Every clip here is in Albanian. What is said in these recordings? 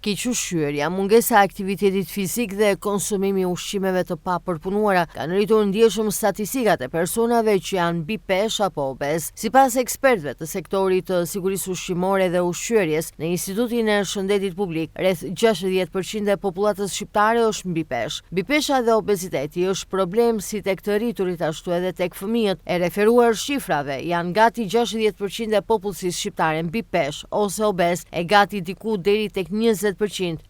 Kequshqyerja, mungesa e aktivitetit fizik dhe konsumimi i ushqimeve të papërpunuara kanë rritur ndjeshëm statistikat e personave që janë mbi peshë apo obez. Sipas ekspertëve të sektorit të sigurisë ushqimore dhe ushqyerjes në Institutin e Shëndetit Publik, rreth 60% e popullatës shqiptare është mbi peshë. Mbipesha dhe obeziteti është problem si tek të rriturit ashtu edhe tek fëmijët. E referuar shifrave, janë gati 60% e popullsisë shqiptare mbi peshë ose obez, e gati diku deri tek 20%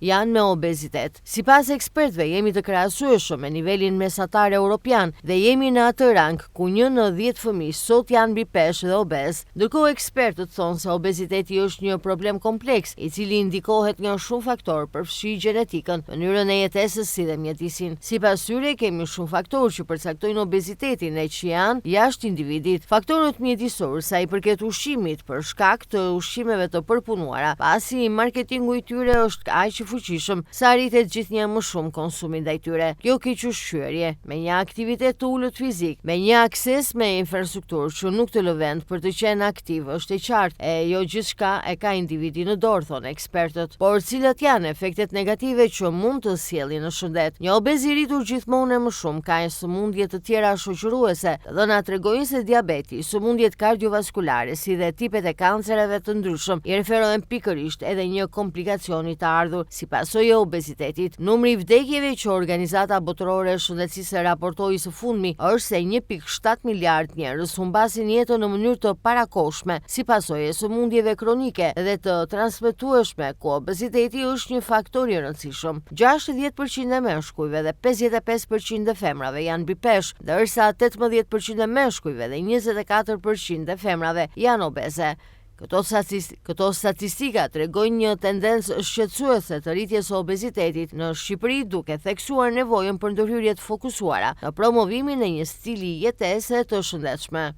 janë me obezitet. Sipas ekspertëve, jemi të krahasueshëm me nivelin mesatar europian dhe jemi në atë rang ku 1 në 10 fëmijë sot janë mbi peshë dhe obez. Ndërkohë ekspertët thonë se obeziteti është një problem kompleks, i cili ndikohet nga shumë faktorë, përfshi gjenetikën, mënyrën e jetesës si dhe mjedisin. Sipas tyre, kemi shumë faktorë që përcaktojnë obezitetin e që janë jashtë individit. Faktorët mjedisor sa i përket ushqimit për shkak të ushqimeve të përpunuara, pasi marketingu i tyre është aq i fuqishëm sa rritet gjithnjë më shumë konsumi ndaj tyre. Kjo kequshqyerje, me një aktivitet të ulët fizik, me një akses me infrastrukturë që nuk të lë vend për të qenë aktiv, është e qartë, e jo gjithçka e ka individi në dorë, thonë ekspertët. Por cilat janë efektet negative që mund të sjellin në shëndet? Një obez i rritur gjithmonë e më shumë ka sëmundje të tjera shoqëruese. Të dhënat tregojnë se diabeti, sëmundjet kardiovaskulare si dhe tipet e kancereve të ndryshëm i referohen pikërisht edhe një komplikacioni të ardhur si pasojë e obezitetit. Numri i vdekjeve që Organizata Botërore e Shëndetësisë raportoi së fundmi është se 1.7 miliard njerëz humbasin jetën në mënyrë të parakohshme si pasojë e sëmundjeve kronike dhe të transmetueshme, ku obeziteti është një faktor i rëndësishëm. 60% e meshkujve dhe 55% e femrave janë mbi peshë, ndërsa 18% e meshkujve dhe 24% e femrave janë obeze. Këto statistika tregojnë një tendencë shqetësuese të rritjes së obezitetit në Shqipëri, duke theksuar nevojën për ndërhyrje të fokusuara në promovimin e një stili jetese të shëndetshme.